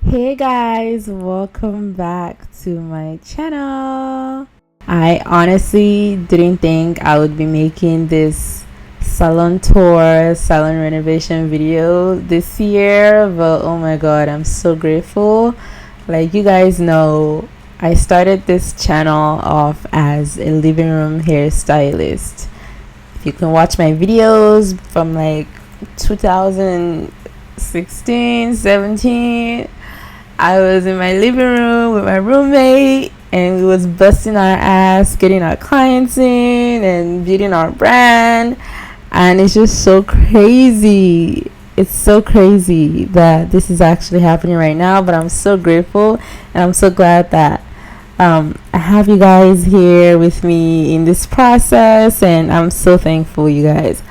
Hey guys, welcome back to my channel. I honestly didn't think I would be making this salon tour, salon renovation video this year, but oh my god, I'm so grateful. Like you guys know, I started this channel off as a living room hairstylist. If you can watch my videos from like 2016, 17, I was in my living room with my roommate and we was busting our ass, getting our clients in and building our brand. And it's just so crazy. It's so crazy that this is actually happening right now, but I'm so grateful and I'm so glad that I have you guys here with me in this process, and I'm so thankful, you guys.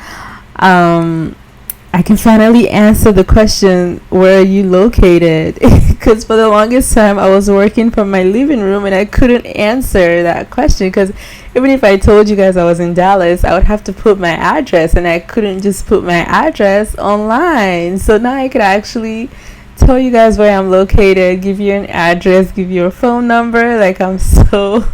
I can finally answer the question, where are you located? Because for the longest time I was working from my living room and I couldn't answer that question, because even if I told you guys I was in Dallas, I would have to put my address, and I couldn't just put my address online. So now I could actually tell you guys where I'm located, give you an address, give you a phone number. Like I'm so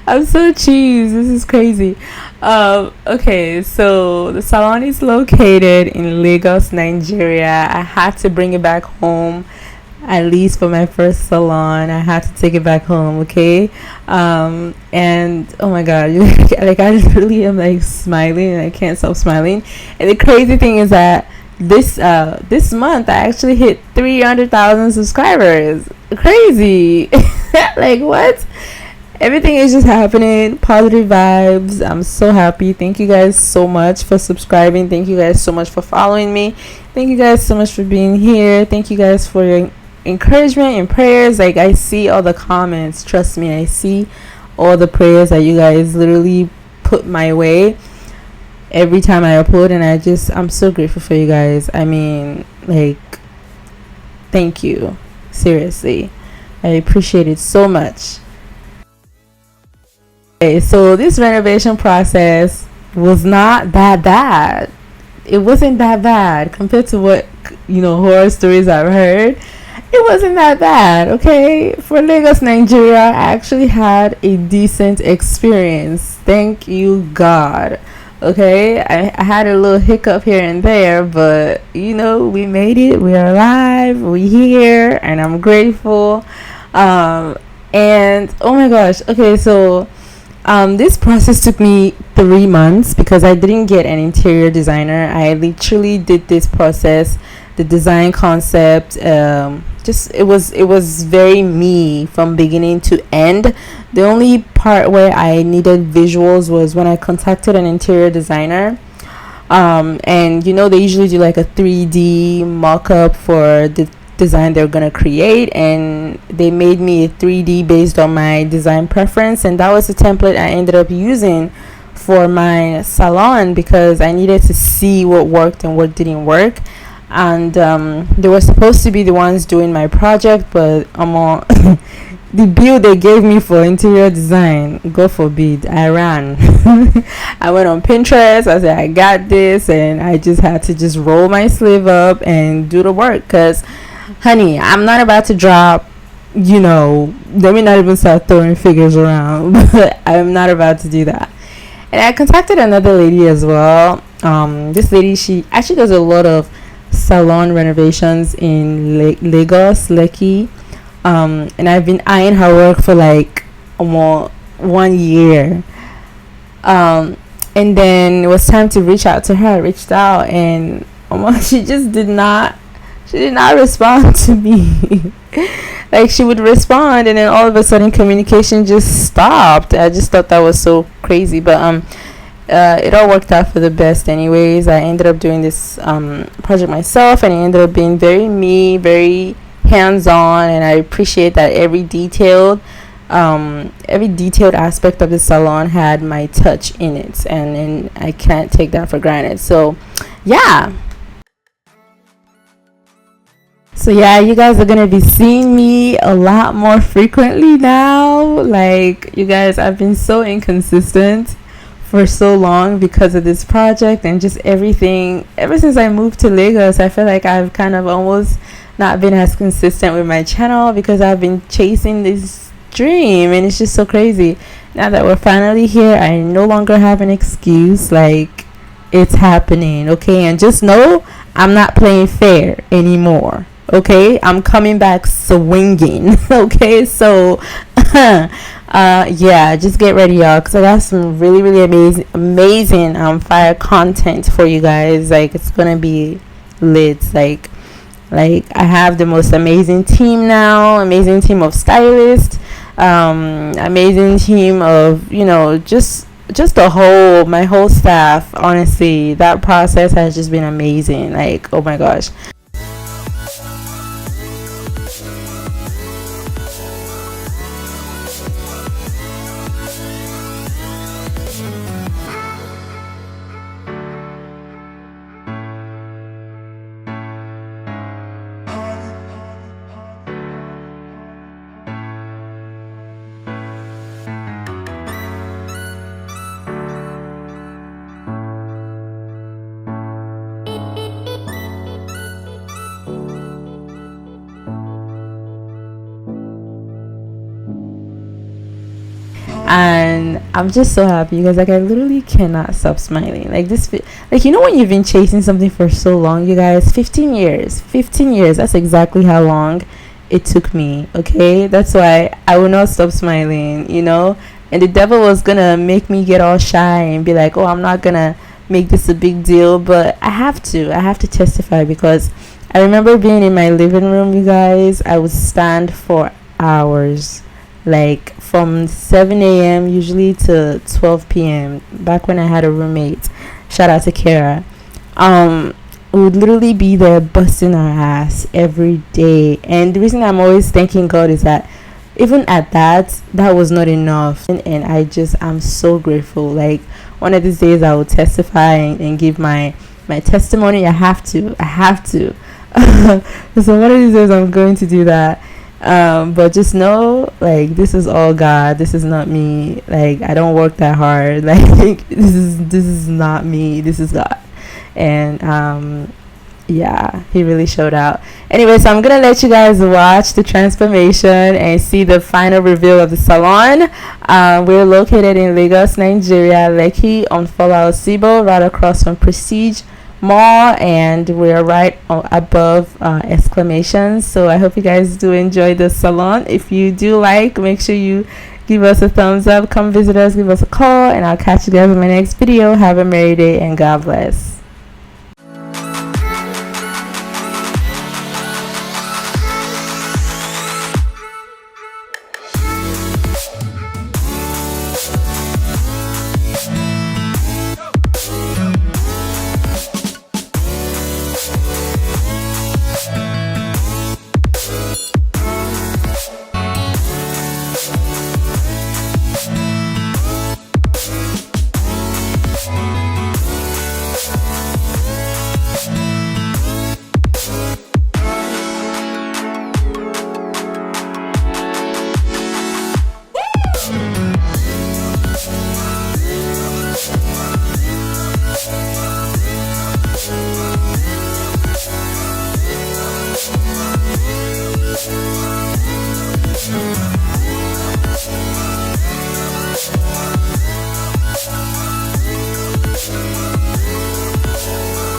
cheese. This is crazy. Okay, so the salon is located in Lagos, Nigeria. I had to bring it back home, at least for my first salon. I had to take it back home, okay? And oh my god, like I literally am like smiling and I can't stop smiling. And the crazy thing is that this month I actually hit 300,000 subscribers. Crazy. Like what? Everything is just happening, positive vibes. I'm so happy. Thank you guys so much for subscribing. Thank you guys so much for following me. Thank you guys so much for being here. Thank you guys for your encouragement and prayers. Like I see all the comments, trust me, I see all the prayers that you guys literally put my way every time I upload, and I'm so grateful for you guys. I mean, like, thank you, seriously, I appreciate it so much. Okay, so this renovation process was not that bad. It wasn't that bad compared to what, horror stories I've heard. It wasn't that bad, okay? For Lagos, Nigeria, I actually had a decent experience. Thank you, God. Okay, I had a little hiccup here and there, but we made it. We're alive. We're here, and I'm grateful. And oh my gosh, okay, so this process took me 3 months because I didn't get an interior designer. I literally did this process, the design concept. It was very me from beginning to end. The only part where I needed visuals was when I contacted an interior designer. And they usually do like a 3D mock-up for the design they're gonna create, and they made me a 3D based on my design preference, and that was the template I ended up using for my salon because I needed to see what worked and what didn't work. And they were supposed to be the ones doing my project, but the bill they gave me for interior design, God forbid, I ran. I went on Pinterest. I said I got this, and I just had to just roll my sleeve up and do the work, because honey, I'm not about to drop, let me not even start throwing figures around, but I'm not about to do that. And I contacted another lady as well. This lady, she actually does a lot of salon renovations in Lagos, Lekki. And I've been eyeing her work for like almost 1 year. And then it was time to reach out to her. I reached out, and she just did not respond to me. Like she would respond and then all of a sudden communication just stopped. I just thought that was so crazy, but it all worked out for the best anyways. I ended up doing this project myself, and it ended up being very me, very hands-on, and I appreciate that every detailed aspect of the salon had my touch in it, and I can't take that for granted. So yeah, you guys are gonna be seeing me a lot more frequently now. Like, you guys, I've been so inconsistent for so long because of this project and just everything. Ever since I moved to Lagos, I feel like I've kind of almost not been as consistent with my channel because I've been chasing this dream, and it's just so crazy. Now that we're finally here, I no longer have an excuse. Like, it's happening, okay? And just know I'm not playing fair anymore, okay? I'm coming back swinging, okay? So yeah, just get ready, y'all, because I got some really amazing fire content for you guys. Like, it's gonna be lit. Like I have the most amazing team now, amazing team of stylists, amazing team of, you know, just my whole staff. Honestly, that process has just been amazing. Like, oh my gosh. And I'm just so happy because, like, I literally cannot stop smiling. Like, like, you know, when you've been chasing something for so long, you guys, 15 years, that's exactly how long it took me. Okay, that's why I will not stop smiling, you know. And the devil was gonna make me get all shy and be like, oh, I'm not gonna make this a big deal, but I have to testify, because I remember being in my living room, you guys. I would stand for hours, like from 7 a.m. usually to 12 p.m. back when I had a roommate. Shout out to Kara. We would literally be there busting our ass every day. And the reason I'm always thanking God is that even at that was not enough. And I'm so grateful. Like, one of these days I will testify and give my testimony. I have to. So one of these days I'm going to do that. But just know, like, this is all God. This is not me. Like, I don't work that hard. Like, this is not me. This is God. And yeah, he really showed out. Anyway, so I'm gonna let you guys watch the transformation and see the final reveal of the salon. We're located in Lagos, Nigeria, Lekki, on Fola, Osibo, right across from Prestige Mall, and we're right above exclamations. So I hope you guys do enjoy the salon. If you do like, make sure you give us a thumbs up, come visit us, give us a call, and I'll catch you guys in my next video. Have a merry day and God bless.